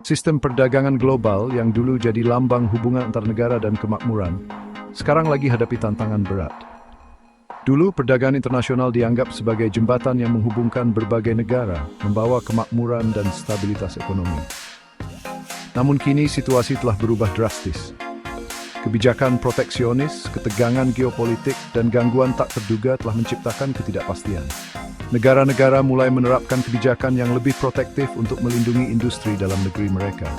Sistem perdagangan global yang dulu jadi lambang hubungan antar negara dan kemakmuran, sekarang lagi hadapi tantangan berat. Dulu perdagangan internasional dianggap sebagai jembatan yang menghubungkan berbagai negara, membawa kemakmuran dan stabilitas ekonomi. Namun kini situasi telah berubah drastis. Kebijakan proteksionis, ketegangan geopolitik, dan gangguan tak terduga telah menciptakan ketidakpastian. Negara-negara mulai menerapkan kebijakan yang lebih protektif untuk melindungi industri dalam negeri mereka,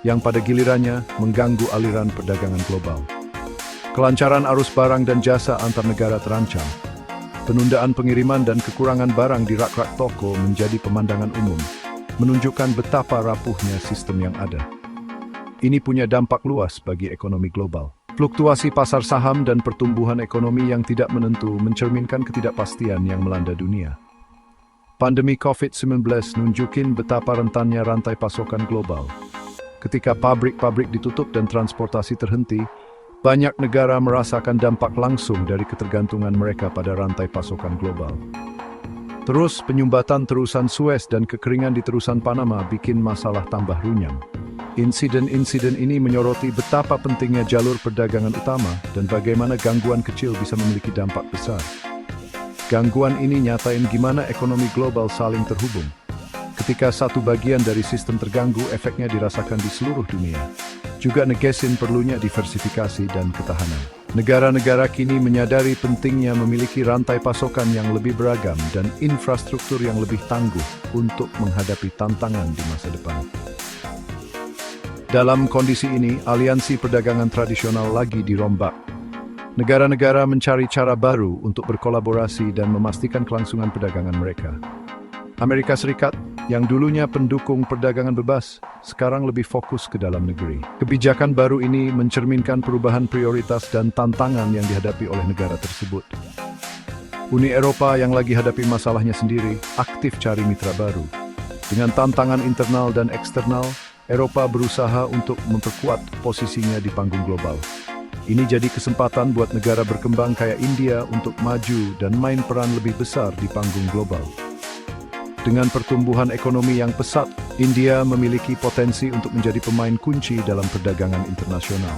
yang pada gilirannya mengganggu aliran perdagangan global. Kelancaran arus barang dan jasa antar negara terancam. Penundaan pengiriman dan kekurangan barang di rak-rak toko menjadi pemandangan umum, menunjukkan betapa rapuhnya sistem yang ada. Ini punya dampak luas bagi ekonomi global. Fluktuasi pasar saham dan pertumbuhan ekonomi yang tidak menentu mencerminkan ketidakpastian yang melanda dunia. Pandemi COVID-19 nunjukin betapa rentannya rantai pasokan global. Ketika pabrik-pabrik ditutup dan transportasi terhenti, banyak negara merasakan dampak langsung dari ketergantungan mereka pada rantai pasokan global. Terus, penyumbatan terusan Suez dan kekeringan di terusan Panama bikin masalah tambah runyam. Insiden-insiden ini menyoroti betapa pentingnya jalur perdagangan utama dan bagaimana gangguan kecil bisa memiliki dampak besar. Gangguan ini nyatain gimana ekonomi global saling terhubung. Ketika satu bagian dari sistem terganggu, efeknya dirasakan di seluruh dunia. Juga negesin perlunya diversifikasi dan ketahanan. Negara-negara kini menyadari pentingnya memiliki rantai pasokan yang lebih beragam dan infrastruktur yang lebih tangguh untuk menghadapi tantangan di masa depan. Dalam kondisi ini, aliansi perdagangan tradisional lagi dirombak. Negara-negara mencari cara baru untuk berkolaborasi dan memastikan kelangsungan perdagangan mereka. Amerika Serikat, yang dulunya pendukung perdagangan bebas, sekarang lebih fokus ke dalam negeri. Kebijakan baru ini mencerminkan perubahan prioritas dan tantangan yang dihadapi oleh negara tersebut. Uni Eropa yang lagi hadapi masalahnya sendiri, aktif cari mitra baru. Dengan tantangan internal dan eksternal, Eropa berusaha untuk memperkuat posisinya di panggung global. Ini jadi kesempatan buat negara berkembang kayak India untuk maju dan main peran lebih besar di panggung global. Dengan pertumbuhan ekonomi yang pesat, India memiliki potensi untuk menjadi pemain kunci dalam perdagangan internasional.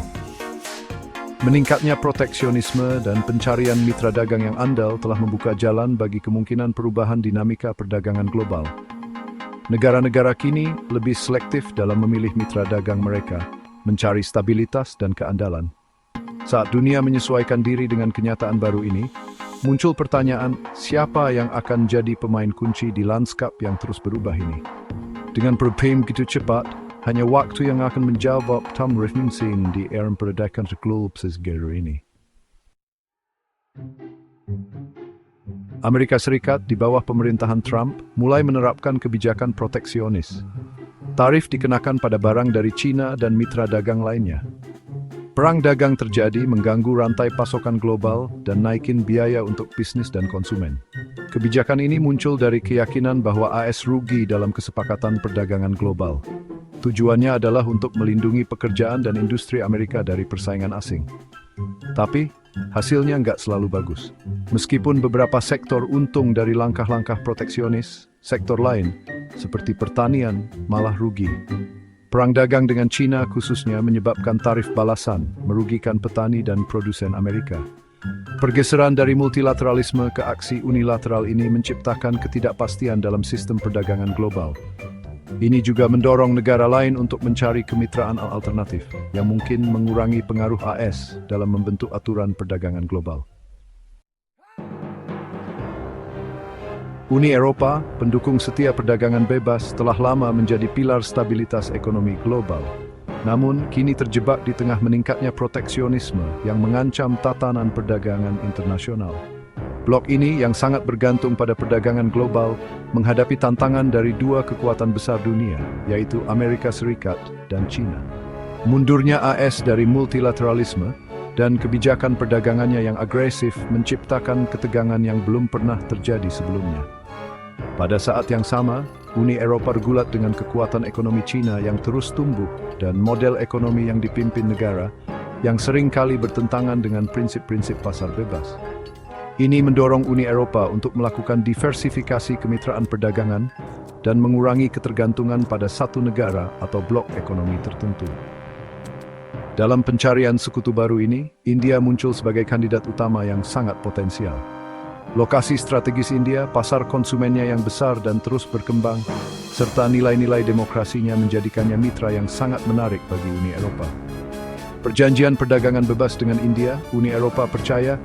Meningkatnya proteksionisme dan pencarian mitra dagang yang andal telah membuka jalan bagi kemungkinan perubahan dinamika perdagangan global. Negara-negara kini lebih selektif dalam memilih mitra dagang mereka, mencari stabilitas dan keandalan. Saat dunia menyesuaikan diri dengan kenyataan baru ini, muncul pertanyaan, siapa yang akan jadi pemain kunci di lanskap yang terus berubah ini? Dengan perubahan begitu cepat, hanya waktu yang akan menjawab tam refleksing di era perdagangan global sejauh ini. Amerika Serikat di bawah pemerintahan Trump mulai menerapkan kebijakan proteksionis. Tarif dikenakan pada barang dari China dan mitra dagang lainnya. Perang dagang terjadi mengganggu rantai pasokan global dan naikin biaya untuk bisnis dan konsumen. Kebijakan ini muncul dari keyakinan bahwa AS rugi dalam kesepakatan perdagangan global. Tujuannya adalah untuk melindungi pekerjaan dan industri Amerika dari persaingan asing. Tapi, hasilnya nggak selalu bagus. Meskipun beberapa sektor untung dari langkah-langkah proteksionis, sektor lain, seperti pertanian, malah rugi. Perang dagang dengan China khususnya menyebabkan tarif balasan, merugikan petani dan produsen Amerika. Pergeseran dari multilateralisme ke aksi unilateral ini menciptakan ketidakpastian dalam sistem perdagangan global. Ini juga mendorong negara lain untuk mencari kemitraan alternatif yang mungkin mengurangi pengaruh AS dalam membentuk aturan perdagangan global. Uni Eropa, pendukung setia perdagangan bebas, telah lama menjadi pilar stabilitas ekonomi global. Namun, kini terjebak di tengah meningkatnya proteksionisme yang mengancam tatanan perdagangan internasional. Blok ini yang sangat bergantung pada perdagangan global menghadapi tantangan dari dua kekuatan besar dunia, yaitu Amerika Serikat dan China. Mundurnya AS dari multilateralisme dan kebijakan perdagangannya yang agresif menciptakan ketegangan yang belum pernah terjadi sebelumnya. Pada saat yang sama, Uni Eropa bergulat dengan kekuatan ekonomi China yang terus tumbuh dan model ekonomi yang dipimpin negara yang seringkali bertentangan dengan prinsip-prinsip pasar bebas. Ini mendorong Uni Eropa untuk melakukan diversifikasi kemitraan perdagangan dan mengurangi ketergantungan pada satu negara atau blok ekonomi tertentu. Dalam pencarian sekutu baru ini, India muncul sebagai kandidat utama yang sangat potensial. Lokasi strategis India, pasar konsumennya yang besar dan terus berkembang, serta nilai-nilai demokrasinya menjadikannya mitra yang sangat menarik bagi Uni Eropa. Perjanjian perdagangan bebas dengan India, Uni Eropa percaya,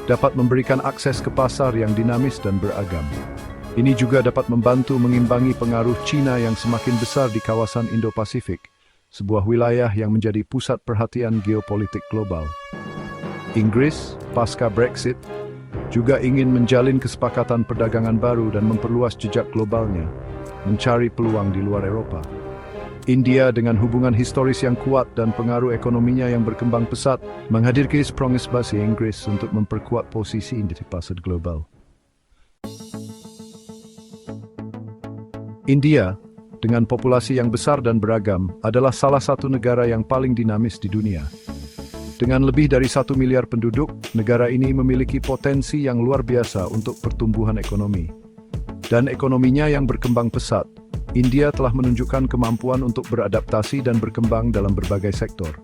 dapat memberikan akses ke pasar yang dinamis dan beragam. Ini juga dapat membantu mengimbangi pengaruh China yang semakin besar di kawasan Indo-Pasifik, sebuah wilayah yang menjadi pusat perhatian geopolitik global. Inggris, pasca Brexit, juga ingin menjalin kesepakatan perdagangan baru dan memperluas jejak globalnya, mencari peluang di luar Eropa. India dengan hubungan historis yang kuat dan pengaruh ekonominya yang berkembang pesat, menghadirkan prongisbasi Inggris untuk memperkuat posisi di pasar global. India, dengan populasi yang besar dan beragam, adalah salah satu negara yang paling dinamis di dunia. Dengan lebih dari 1 miliar penduduk, negara ini memiliki potensi yang luar biasa untuk pertumbuhan ekonomi. Dan ekonominya yang berkembang pesat, India telah menunjukkan kemampuan untuk beradaptasi dan berkembang dalam berbagai sektor,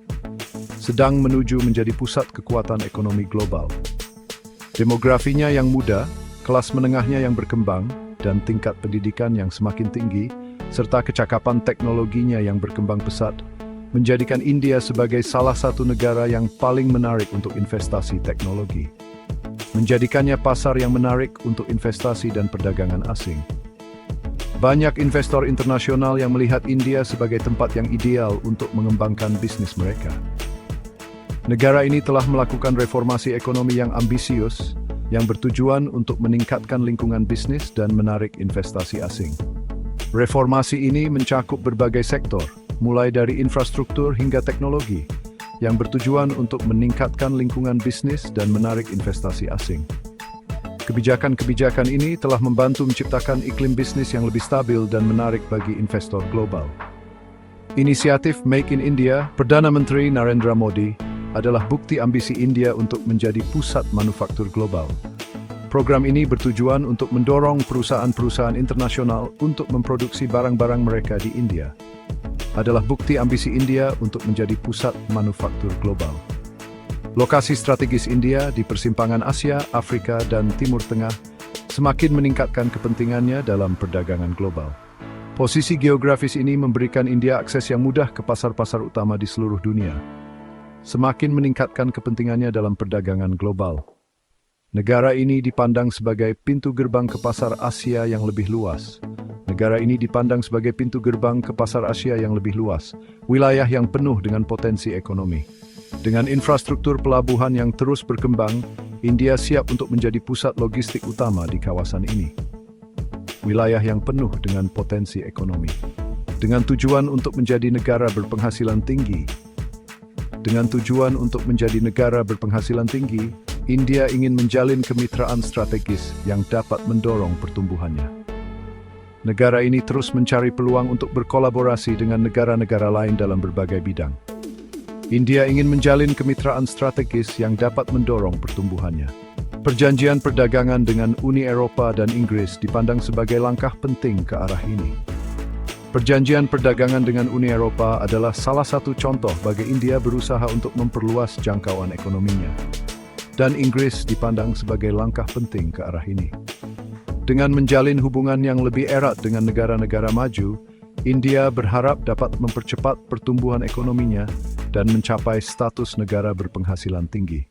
sedang menuju menjadi pusat kekuatan ekonomi global. Demografinya yang muda, kelas menengahnya yang berkembang, dan tingkat pendidikan yang semakin tinggi, serta kecakapan teknologinya yang berkembang pesat, menjadikan India sebagai salah satu negara yang paling menarik untuk investasi teknologi. Menjadikannya pasar yang menarik untuk investasi dan perdagangan asing. Banyak investor internasional yang melihat India sebagai tempat yang ideal untuk mengembangkan bisnis mereka. Negara ini telah melakukan reformasi ekonomi yang ambisius, yang bertujuan untuk meningkatkan lingkungan bisnis dan menarik investasi asing. Reformasi ini mencakup berbagai sektor, mulai dari infrastruktur hingga teknologi, yang bertujuan untuk meningkatkan lingkungan bisnis dan menarik investasi asing. Kebijakan-kebijakan ini telah membantu menciptakan iklim bisnis yang lebih stabil dan menarik bagi investor global. Inisiatif Make in India, Perdana Menteri Narendra Modi, adalah bukti ambisi India untuk menjadi pusat manufaktur global. Program ini bertujuan untuk mendorong perusahaan-perusahaan internasional untuk memproduksi barang-barang mereka di India. Adalah bukti ambisi India untuk menjadi pusat manufaktur global. Lokasi strategis India di persimpangan Asia, Afrika, dan Timur Tengah semakin meningkatkan kepentingannya dalam perdagangan global. Posisi geografis ini memberikan India akses yang mudah ke pasar-pasar utama di seluruh dunia, semakin meningkatkan kepentingannya dalam perdagangan global. Negara ini dipandang sebagai pintu gerbang ke pasar Asia yang lebih luas. Negara ini dipandang sebagai pintu gerbang ke pasar Asia yang lebih luas, wilayah yang penuh dengan potensi ekonomi. Dengan infrastruktur pelabuhan yang terus berkembang, India siap untuk menjadi pusat logistik utama di kawasan ini. Wilayah yang penuh dengan potensi ekonomi. Dengan tujuan untuk menjadi negara berpenghasilan tinggi, India ingin menjalin kemitraan strategis yang dapat mendorong pertumbuhannya. Negara ini terus mencari peluang untuk berkolaborasi dengan negara-negara lain dalam berbagai bidang. India ingin menjalin kemitraan strategis yang dapat mendorong pertumbuhannya. Perjanjian perdagangan dengan Uni Eropa dan Inggris dipandang sebagai langkah penting ke arah ini. Perjanjian perdagangan dengan Uni Eropa adalah salah satu contoh bagi India berusaha untuk memperluas jangkauan ekonominya. Dan Inggris dipandang sebagai langkah penting ke arah ini. Dengan menjalin hubungan yang lebih erat dengan negara-negara maju, India berharap dapat mempercepat pertumbuhan ekonominya dan mencapai status negara berpenghasilan tinggi.